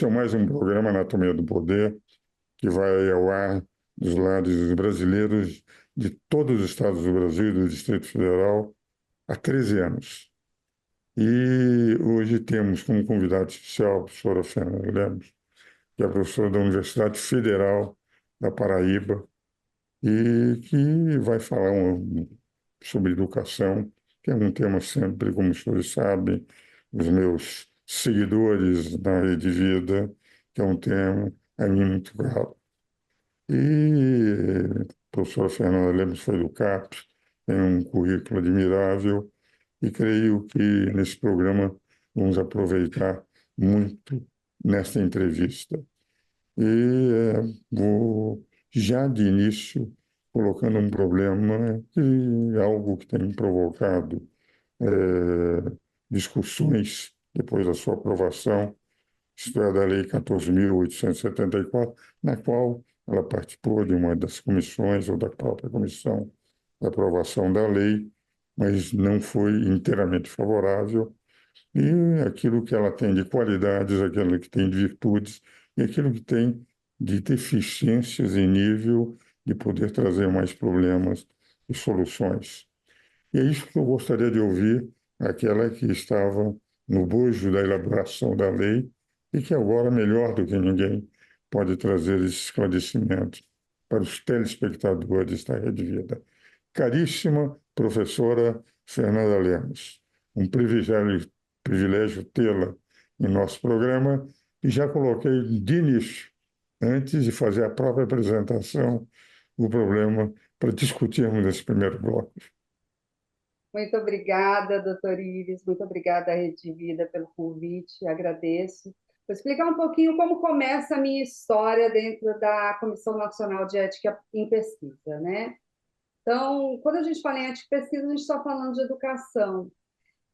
Esse é mais um programa Anatomia do Poder, que vai ao ar dos lares brasileiros de todos os estados do Brasil e do Distrito Federal há 13 anos. E hoje temos como convidado especial a professora Fernanda Lemos, que é professora da Universidade Federal da Paraíba e que vai falar sobre educação, que é um tema sempre, como os senhores sabem, os meus seguidores na Rede Vida, que é um tema a mim muito caro. E a professora Fernanda Lemos foi do CAPES, tem um currículo admirável e creio que nesse programa vamos aproveitar muito nesta entrevista. E vou já de início colocando um problema que é algo que tem provocado discussões depois da sua aprovação, isto é, da Lei 14.874, na qual ela participou de uma das comissões ou da própria comissão da aprovação da lei, mas não foi inteiramente favorável. E aquilo que ela tem de qualidades, aquilo que tem de virtudes e aquilo que tem de deficiências em nível de poder trazer mais problemas e soluções. E é isso que eu gostaria de ouvir, aquela que estava no bojo da elaboração da lei e que agora, melhor do que ninguém, pode trazer esse esclarecimento para os telespectadores da Rede Vida. Caríssima professora Fernanda Lemos, um privilégio tê-la em nosso programa e já coloquei de início, antes de fazer a própria apresentação, o problema para discutirmos nesse primeiro bloco. Muito obrigada, doutor Ives, muito obrigada, Rede Vida, pelo convite, agradeço. Vou explicar um pouquinho como começa a minha história dentro da Comissão Nacional de Ética em Pesquisa, né? Então, quando a gente fala em ética e pesquisa, a gente está falando de educação.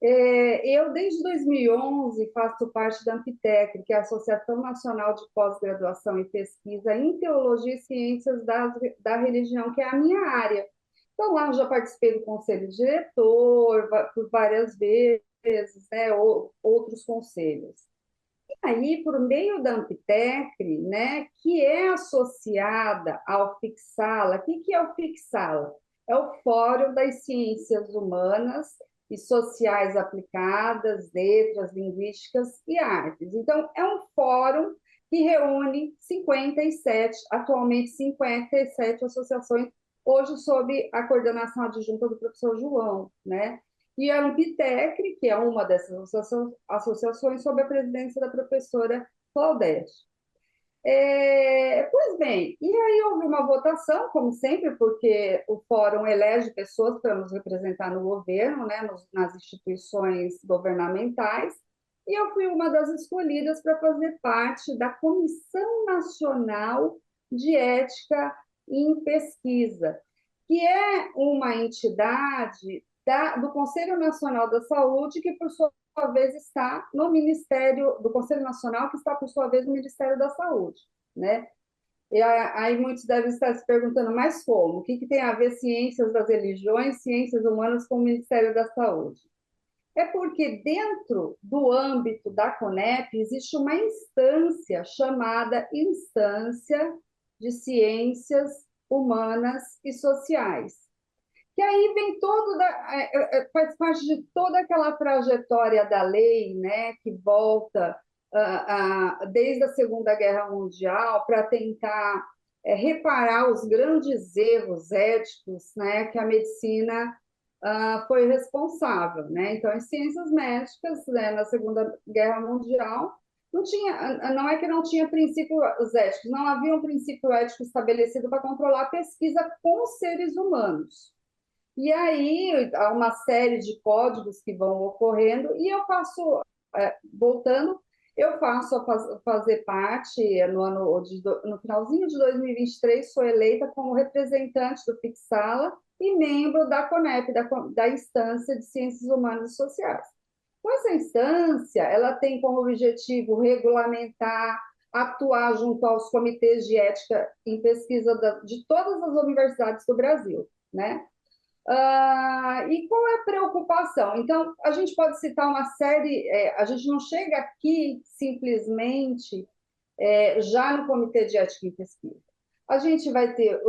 Eu, desde 2011, faço parte da Ampitec, que é a Associação Nacional de Pós-Graduação e Pesquisa em Teologia e Ciências da Religião, que é a minha área. Então, lá eu já participei do conselho diretor por várias vezes, né, outros conselhos. E aí, por meio da Ampitec, né, que é associada ao Fixala, o que é o Fixala? É o Fórum das Ciências Humanas e Sociais Aplicadas, Letras, Linguísticas e Artes. Então, é um fórum que reúne 57, atualmente 57 associações, hoje sob a coordenação adjunta do professor João, né? E a Ampitec, que é uma dessas associações, sob a presidência da professora Claudete. Pois bem, e aí houve uma votação, como sempre, porque o fórum elege pessoas para nos representar no governo, né, nas instituições governamentais, e eu fui uma das escolhidas para fazer parte da Comissão Nacional de Ética em Pesquisa, que é uma entidade do Conselho Nacional da Saúde, que, por sua vez, está no Ministério do Conselho Nacional, que está, por sua vez, no Ministério da Saúde, né? E aí muitos devem estar se perguntando, mas como? O que tem a ver ciências das religiões, ciências humanas com o Ministério da Saúde? É porque dentro do âmbito da CONEP existe uma instância chamada Instância de Ciências Humanas e Sociais, que aí vem faz parte de toda aquela trajetória da lei, né, que volta desde a Segunda Guerra Mundial para tentar reparar os grandes erros éticos, né, que a medicina foi responsável, né? Então, as ciências médicas, né, na Segunda Guerra Mundial não é que não tinha princípios éticos, não havia um princípio ético estabelecido para controlar a pesquisa com seres humanos. E aí há uma série de códigos que vão ocorrendo e eu passo, voltando, eu passo a fazer parte, no finalzinho de 2023, sou eleita como representante do Fixala e membro da CONEP, da Instância de Ciências Humanas e Sociais. Com essa instância, ela tem como objetivo regulamentar, atuar junto aos comitês de ética em pesquisa de todas as universidades do Brasil, né? E qual é a preocupação? Então, a gente pode citar uma série, a gente não chega aqui simplesmente já no Comitê de Ética em Pesquisa. A gente vai ter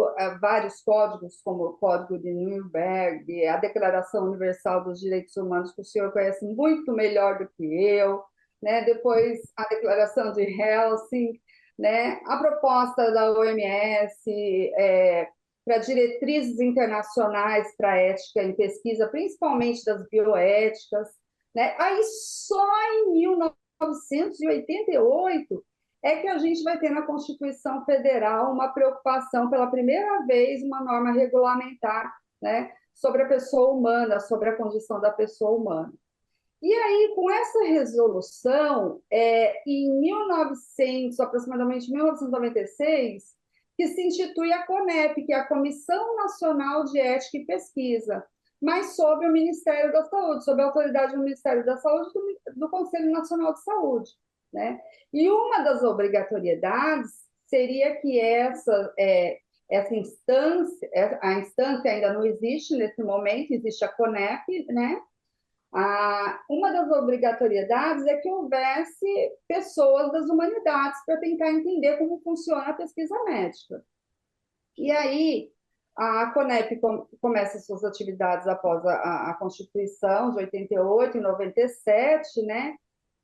vários códigos, como o Código de Nuremberg, a Declaração Universal dos Direitos Humanos, que o senhor conhece muito melhor do que eu, né? Depois a Declaração de Helsinki, né? A proposta da OMS para diretrizes internacionais para a ética em pesquisa, principalmente das bioéticas, né? Aí só em 1988 é que a gente vai ter na Constituição Federal uma preocupação pela primeira vez, uma norma regulamentar, né, sobre a pessoa humana, sobre a condição da pessoa humana. E aí, com essa resolução, em 1900, aproximadamente 1996, que se institui a CONEP, que é a Comissão Nacional de Ética e Pesquisa, mas sob o Ministério da Saúde, sob a autoridade do Ministério da Saúde, do Conselho Nacional de Saúde, né? E uma das obrigatoriedades seria que essa instância, a instância ainda não existe nesse momento, existe a CONEP, né? Uma das obrigatoriedades é que houvesse pessoas das humanidades para tentar entender como funciona a pesquisa médica. E aí, a CONEP começa suas atividades após a Constituição de 88, em 97, né?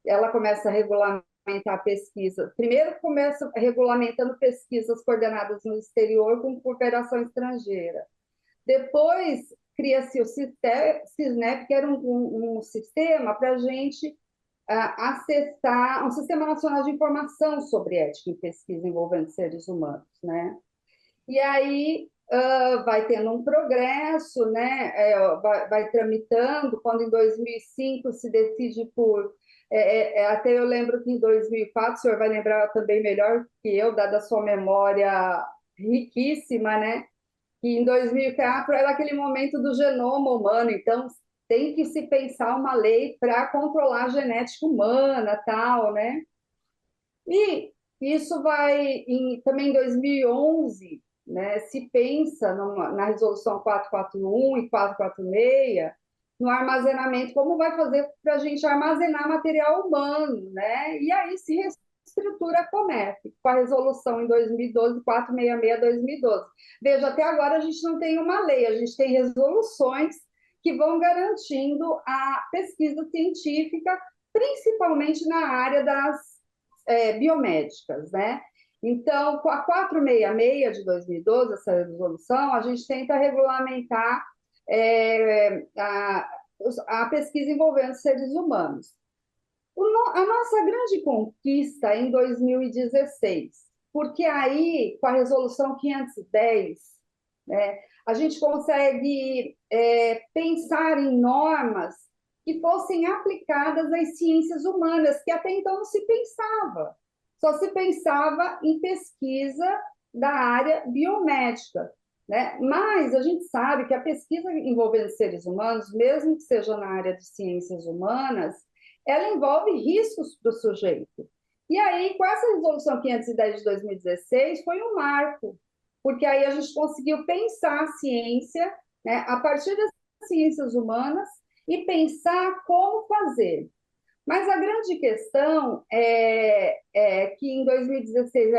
Ela começa a regulamentar pesquisa. Primeiro, começa regulamentando pesquisas coordenadas no exterior com cooperação estrangeira. Depois, cria-se o CISNEP, que era um sistema para a gente acessar, um Sistema Nacional de Informação sobre Ética em Pesquisa envolvendo seres humanos, né? E aí vai tendo um progresso, né? Vai tramitando, quando em 2005 se decide por... até eu lembro que em 2004, o senhor vai lembrar também melhor que eu, dada a sua memória riquíssima, né? Que em 2004 era aquele momento do genoma humano, então tem que se pensar uma lei para controlar a genética humana, tal, né? E isso também em 2011, né, se pensa na resolução 441 e 446, no armazenamento, como vai fazer para a gente armazenar material humano, né? E aí se reestrutura a CONEP, com a resolução em 2012, 466-2012. Veja, até agora a gente não tem uma lei, a gente tem resoluções que vão garantindo a pesquisa científica, principalmente na área das biomédicas, né? Então, com a 466 de 2012, essa resolução, a gente tenta regulamentar a pesquisa envolvendo seres humanos. A nossa grande conquista em 2016, porque aí, com a resolução 510, né, a gente consegue pensar em normas que fossem aplicadas às ciências humanas, que até então não se pensava. Só se pensava em pesquisa da área biomédica, né? Mas a gente sabe que a pesquisa envolvendo seres humanos, mesmo que seja na área de ciências humanas, ela envolve riscos para o sujeito. E aí, com essa resolução 510 de 2016, foi um marco, porque aí a gente conseguiu pensar a ciência, né, a partir das ciências humanas e pensar como fazer. Mas a grande questão é que em 2016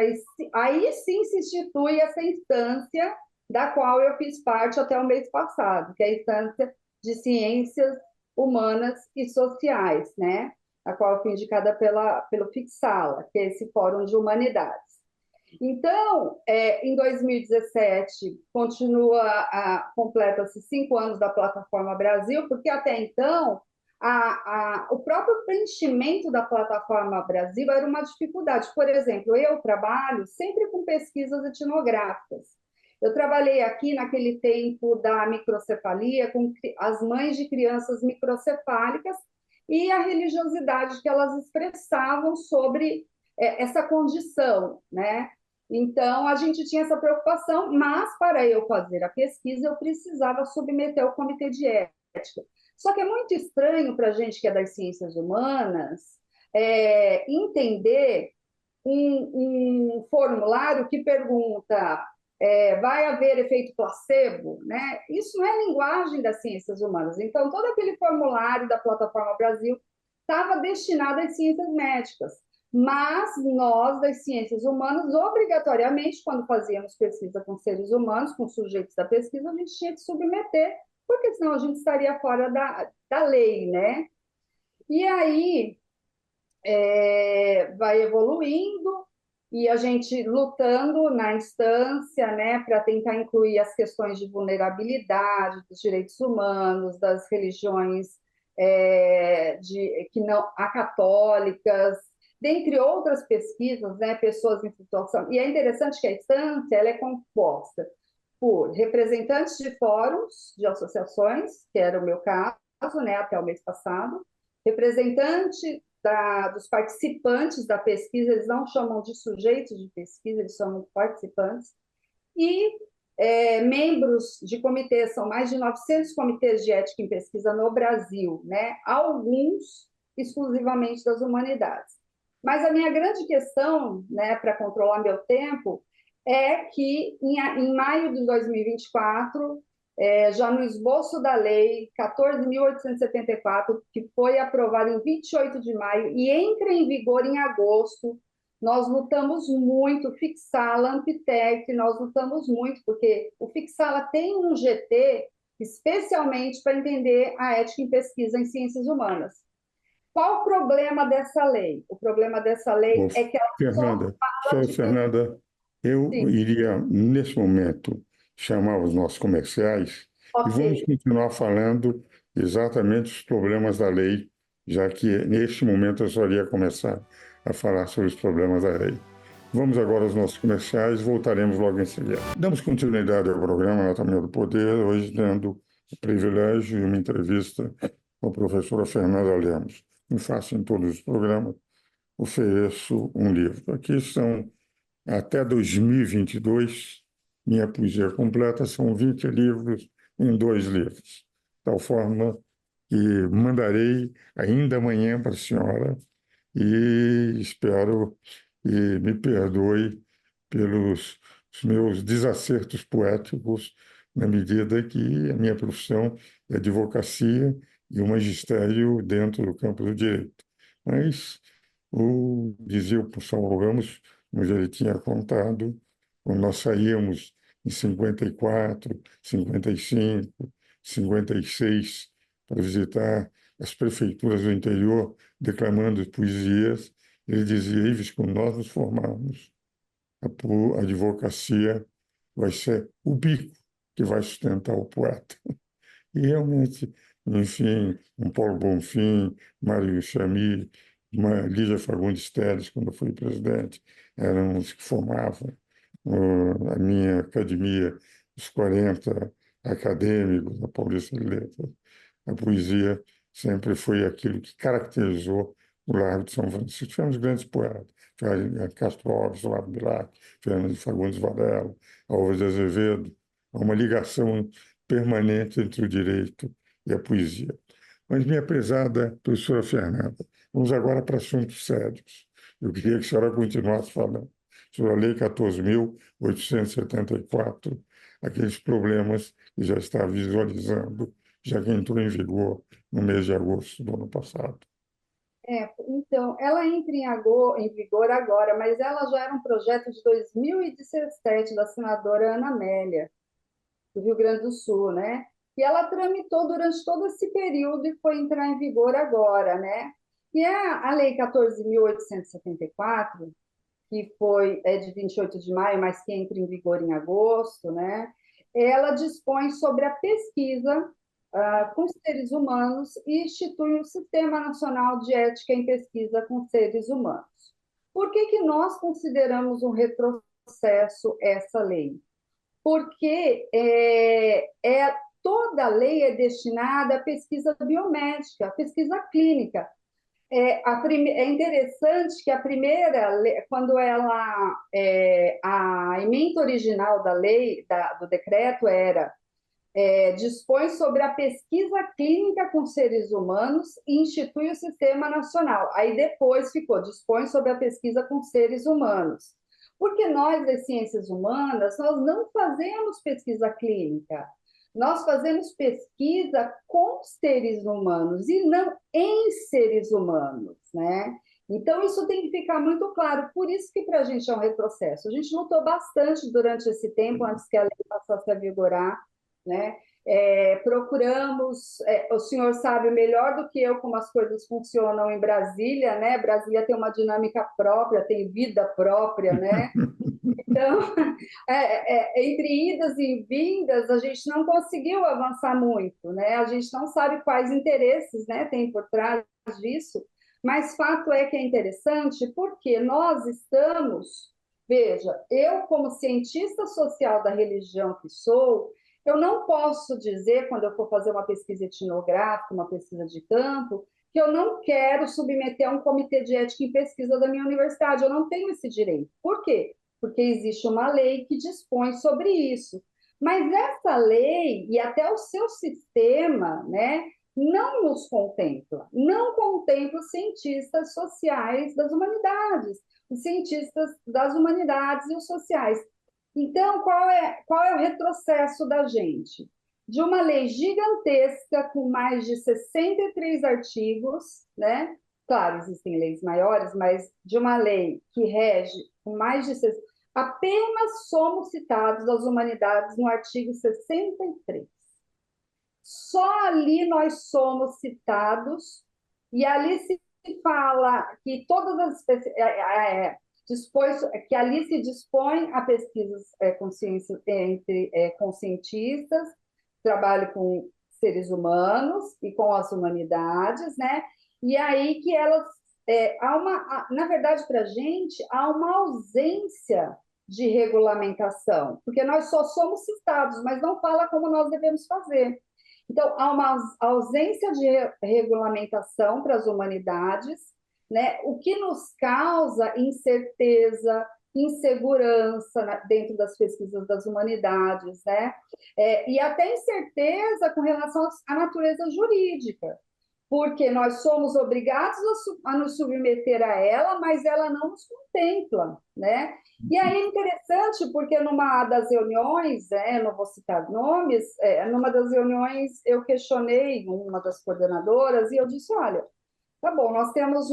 aí sim se institui essa instância da qual eu fiz parte até o mês passado, que é a instância de ciências humanas e sociais, né? A qual eu fui indicada pelo Fixala, que é esse Fórum de Humanidades. Então, em 2017, completa-se 5 anos da Plataforma Brasil, porque até então o próprio preenchimento da Plataforma Brasil era uma dificuldade. Por exemplo, eu trabalho sempre com pesquisas etnográficas. Eu trabalhei aqui naquele tempo da microcefalia com as mães de crianças microcefálicas e a religiosidade que elas expressavam sobre essa condição, né? Então, a gente tinha essa preocupação, mas para eu fazer a pesquisa, eu precisava submeter ao comitê de ética. Só que é muito estranho para a gente que é das ciências humanas entender um formulário que pergunta vai haver efeito placebo, né? Isso não é linguagem das ciências humanas. Então, todo aquele formulário da Plataforma Brasil estava destinado às ciências médicas. Mas nós, das ciências humanas, obrigatoriamente, quando fazíamos pesquisa com seres humanos, com sujeitos da pesquisa, a gente tinha que submeter, porque senão a gente estaria fora da lei, né? E aí vai evoluindo e a gente lutando na instância, né, para tentar incluir as questões de vulnerabilidade dos direitos humanos, das religiões que não acatólicas, dentre outras pesquisas, né, pessoas em situação. E é interessante que a instância ela é composta por representantes de fóruns, de associações, que era o meu caso, né, até o mês passado, representante dos participantes da pesquisa, eles não chamam de sujeitos de pesquisa, eles chamam de participantes, e membros de comitês, são mais de 900 comitês de ética em pesquisa no Brasil, né? Alguns exclusivamente das humanidades. Mas a minha grande questão, né, para controlar meu tempo, é que em maio de 2024, já no esboço da lei 14.874, que foi aprovada em 28 de maio e entra em vigor em agosto, nós lutamos muito, Fixala, Amptec, nós lutamos muito, porque o Fixala tem um GT especialmente para entender a ética em pesquisa em ciências humanas. Qual o problema dessa lei? O problema dessa lei Bom, é que ela só Fernanda, fala só de Fernanda, eu pesquisa. iria, nesse momento, chamar os nossos comerciais e Ok, vamos continuar falando exatamente os problemas da lei, já que neste momento eu só iria começar a falar sobre os problemas da lei. Vamos agora aos nossos comerciais, voltaremos logo em seguida. Damos continuidade ao programa Anatomia do Poder, hoje dando o privilégio e uma entrevista com a professora Fernanda Lemos. Como faço em todos os programas, ofereço um livro. Aqui são, até 2022, minha poesia completa são 20 livros em 2 livros. De tal forma que mandarei ainda amanhã para a senhora e espero e me perdoe pelos meus desacertos poéticos, na medida que a minha profissão é advocacia e o magistério dentro do campo do direito. Mas dizia o Saulo Ramos, mas ele tinha contado, quando nós saíamos em 54, 55, 56, para visitar as prefeituras do interior, declamando poesias, ele dizia, Ives, quando nós nos formarmos, a advocacia vai ser o bico que vai sustentar o poeta. E realmente, enfim, um Paulo Bonfim, Mário Chamie, uma Lígia Fagundes Telles, quando eu fui presidente, eram os que formavam a minha academia, os 40 acadêmicos da Paulista de Letras. A poesia sempre foi aquilo que caracterizou o Largo de São Francisco. Tivemos grandes poetas, Castro Alves, Olavo Bilac, Fernando de Fagundes Varela, Álvares de Azevedo. Há uma ligação permanente entre o direito e a poesia. Mas, minha prezada professora Fernanda, vamos agora para assuntos sérios. Eu queria que a senhora continuasse falando sobre a Lei 14.874, aqueles problemas que já está visualizando, já que entrou em vigor no mês de agosto do ano passado. Então, ela entra em vigor agora, mas ela já era um projeto de 2017 da senadora Ana Amélia, do Rio Grande do Sul, né? E ela tramitou durante todo esse período e foi entrar em vigor agora, né? E a Lei 14.874, que é de 28 de maio, mas que entra em vigor em agosto, né? Ela dispõe sobre a pesquisa com seres humanos e institui o Sistema Nacional de Ética em Pesquisa com Seres Humanos. Por que nós consideramos um retrocesso essa lei? Porque toda a lei é destinada à pesquisa biomédica, à pesquisa clínica. É interessante que a primeira, quando a ementa original da lei, do decreto era dispõe sobre a pesquisa clínica com seres humanos e institui o Sistema Nacional. Aí depois ficou, dispõe sobre a pesquisa com seres humanos. Porque nós, das ciências humanas, nós não fazemos pesquisa clínica. Nós fazemos pesquisa com seres humanos e não em seres humanos, né? Então, isso tem que ficar muito claro. Por isso que para a gente é um retrocesso. A gente lutou bastante durante esse tempo, antes que a lei passasse a vigorar, né? Procuramos, o senhor sabe melhor do que eu como as coisas funcionam em Brasília, né? Brasília tem uma dinâmica própria, tem vida própria, né? Então, entre idas e vindas, a gente não conseguiu avançar muito, né? A gente não sabe quais interesses, né, tem por trás disso, mas fato é que é interessante porque nós estamos, veja, eu como cientista social da religião que sou, eu não posso dizer, quando eu for fazer uma pesquisa etnográfica, uma pesquisa de campo, que eu não quero submeter a um comitê de ética em pesquisa da minha universidade. Eu não tenho esse direito. Por quê? Porque existe uma lei que dispõe sobre isso. Mas essa lei e até o seu sistema, né, não nos contempla, não contempla os cientistas sociais das humanidades, os cientistas das humanidades e os sociais. Então, qual é o retrocesso da gente? De uma lei gigantesca com mais de 63 artigos, né? Claro, existem leis maiores, mas de uma lei que rege com mais de 60, apenas somos citados as humanidades no artigo 63. Só ali nós somos citados, e ali se fala que todas as dispõe, que ali se dispõe a pesquisas com cientistas, trabalho com seres humanos e com as humanidades, né? E aí que elas na verdade, para a gente há uma ausência de regulamentação, porque nós só somos citados, mas não fala como nós devemos fazer. Então, há uma ausência de regulamentação para as humanidades, né? O que nos causa incerteza, insegurança, né, dentro das pesquisas das humanidades, né? E até incerteza com relação à natureza jurídica, porque nós somos obrigados a nos submeter a ela, mas ela não nos contempla, né? E aí é interessante, porque numa das reuniões, não vou citar nomes, numa das reuniões eu questionei uma das coordenadoras e eu disse, olha, tá bom, nós temos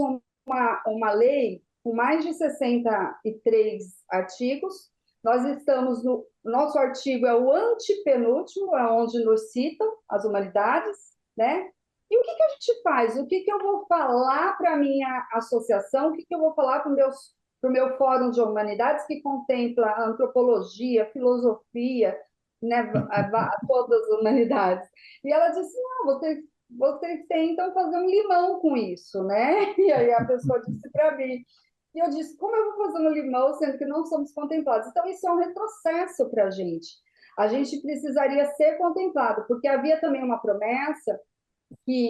uma lei com mais de 63 artigos, nós estamos no... Nosso artigo é o antepenúltimo, é onde nos citam as humanidades, né? E o que que a gente faz? O que que eu vou falar para a minha associação? O que que eu vou falar para o meu fórum de humanidades que contempla antropologia, filosofia, né, todas as humanidades? E ela disse, não, vocês tentam fazer um limão com isso, né? E aí a pessoa disse para mim, e eu disse, como eu vou fazer um limão sendo que não somos contemplados? Então, isso é um retrocesso para a gente. A gente precisaria ser contemplado, porque havia também uma promessa que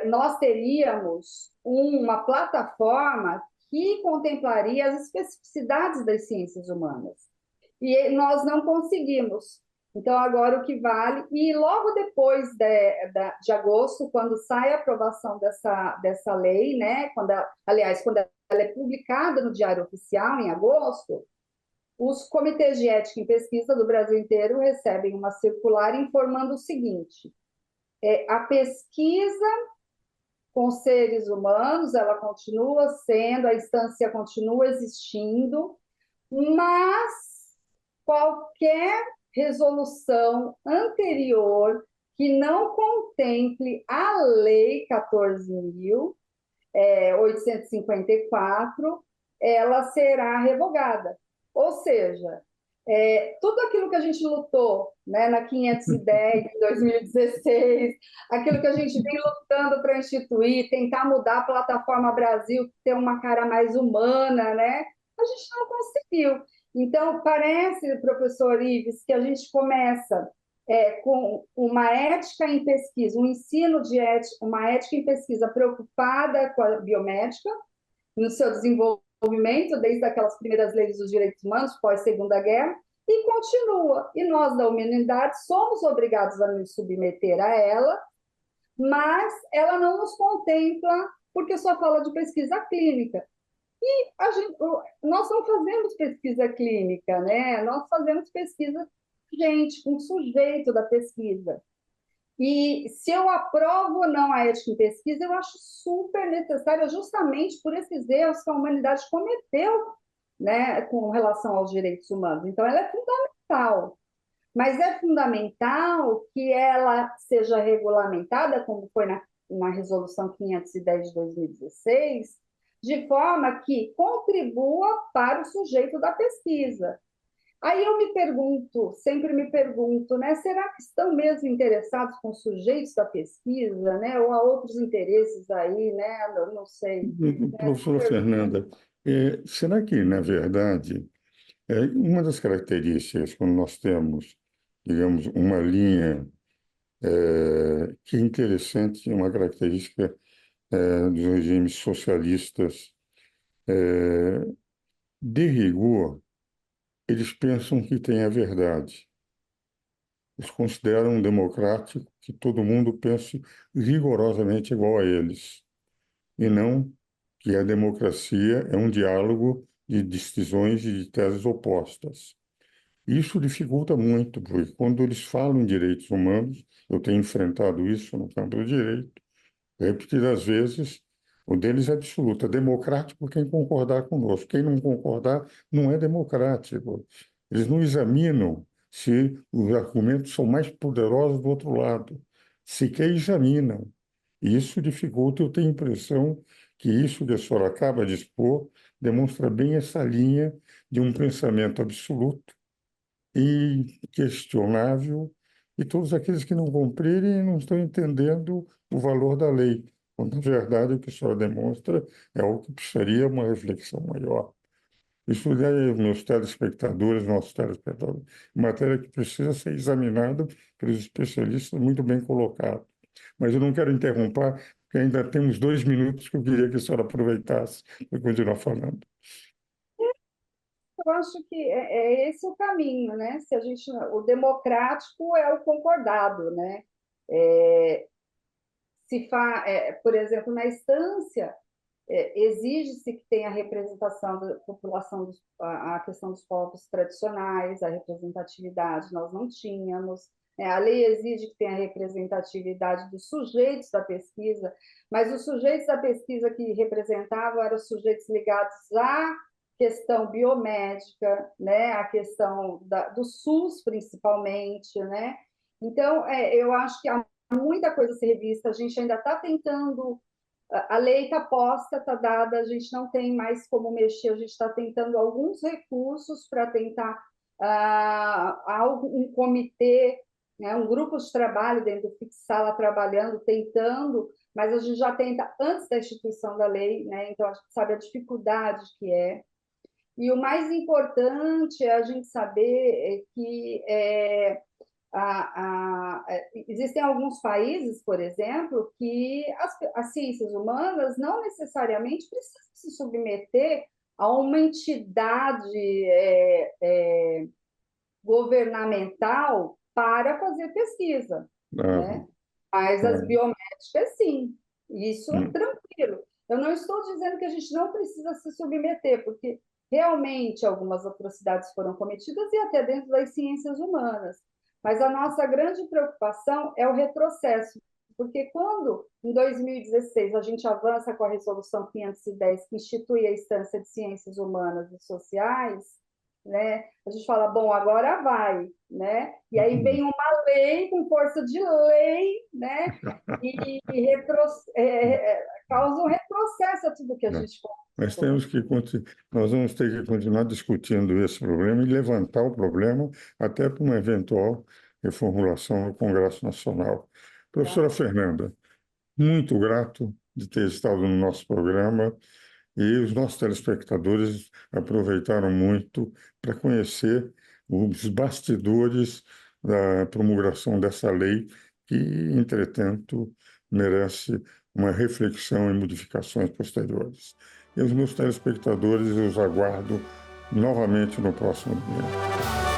nós teríamos uma plataforma que contemplaria as especificidades das ciências humanas. E nós não conseguimos. Então, agora o que vale. E logo depois de agosto, quando sai a aprovação dessa lei, né? Aliás, quando ela é publicada no Diário Oficial, em agosto, os comitês de ética em pesquisa do Brasil inteiro recebem uma circular informando o seguinte: a pesquisa com seres humanos, ela continua sendo, a instância continua existindo, mas qualquer resolução anterior que não contemple a Lei 14.854, ela será revogada. Ou seja, tudo aquilo que a gente lutou, né, na 510, em 2016, aquilo que a gente vem lutando para instituir, tentar mudar a plataforma Brasil, ter uma cara mais humana, né, a gente não conseguiu. Então, parece, professor Ives, que a gente começa com uma ética em pesquisa, um ensino de ética, uma ética em pesquisa preocupada com a biomédica, no seu desenvolvimento, desde aquelas primeiras leis dos direitos humanos, pós-Segunda Guerra, e continua. E nós, da humanidade, somos obrigados a nos submeter a ela, mas ela não nos contempla porque só fala de pesquisa clínica. E nós não fazemos pesquisa clínica, né? Nós fazemos pesquisa, gente, com o sujeito da pesquisa. E se eu aprovo ou não a ética em pesquisa, eu acho super necessária, justamente por esses erros que a humanidade cometeu, né, com relação aos direitos humanos. Então, ela é fundamental. Mas é fundamental que ela seja regulamentada, como foi na Resolução 510 de 2016, de forma que contribua para o sujeito da pesquisa. Aí eu me pergunto, sempre me pergunto, né, será que estão mesmo interessados com os sujeitos da pesquisa, né, ou há outros interesses aí, né, eu não sei. Professora Fernanda, será que, na verdade, uma das características, quando nós temos, digamos, uma linha que é interessante, uma característica dos regimes socialistas, é, de rigor, eles pensam que têm a verdade. Eles consideram democrático que todo mundo pense rigorosamente igual a eles, e não que a democracia é um diálogo de decisões e de teses opostas. Isso dificulta muito, porque quando eles falam em direitos humanos, eu tenho enfrentado isso no campo do direito, repetidas vezes, o deles é absoluto, é democrático quem concordar conosco. Quem não concordar não é democrático. Eles não examinam se os argumentos são mais poderosos do outro lado. Sequer examinam. E isso dificulta, eu tenho a impressão que isso que a senhora acaba de expor demonstra bem essa linha de um pensamento absoluto e questionável, e todos aqueles que não cumprirem não estão entendendo o valor da lei, quando, na verdade, o que a senhora demonstra é algo que precisaria uma reflexão maior. Isso daí, meus telespectadores, nossos telespectadores, matéria que precisa ser examinada pelos especialistas, muito bem colocado. Mas eu não quero interromper, porque ainda temos 2 minutos que eu queria que a senhora aproveitasse para continuar falando. Eu acho que é esse o caminho, né? Se a gente, o democrático é o concordado, né? É, por exemplo, na instância, exige-se que tenha a representação da população, a questão dos povos tradicionais, a representatividade, nós não tínhamos. A lei exige que tenha a representatividade dos sujeitos da pesquisa, mas os sujeitos da pesquisa que representavam eram sujeitos ligados à questão biomédica, né, a questão do SUS, principalmente, né? Então, eu acho que há muita coisa a ser revista, a gente ainda está tentando, a lei está posta, está dada, a gente não tem mais como mexer, a gente está tentando alguns recursos para tentar um comitê, né, um grupo de trabalho dentro do Fixala trabalhando, tentando, mas a gente já tenta antes da instituição da lei, né, então a gente sabe a dificuldade que é. E o mais importante é a gente saber que existem alguns países, por exemplo, que as ciências humanas não necessariamente precisam se submeter a uma entidade governamental para fazer pesquisa, Ah, né? Mas as ah, biomédicas, sim, isso hum, tranquilo. Eu não estou dizendo que a gente não precisa se submeter, porque realmente algumas atrocidades foram cometidas e até dentro das ciências humanas. Mas a nossa grande preocupação é o retrocesso, porque quando, em 2016, a gente avança com a Resolução 510, que institui a instância de ciências humanas e sociais, né? A gente fala, bom, agora vai, né? E aí vem uma lei com força de lei, né? Causa um retrocesso a tudo que a né? gente Nós conquistou. temos que nós vamos ter que continuar discutindo esse problema e levantar o problema até para uma eventual reformulação no Congresso Nacional. Professora Fernanda, muito grato de ter estado no nosso programa e os nossos telespectadores aproveitaram muito para conhecer os bastidores da promulgação dessa lei que, entretanto, merece uma reflexão e modificações posteriores. E os meus telespectadores, eu os aguardo novamente no próximo dia.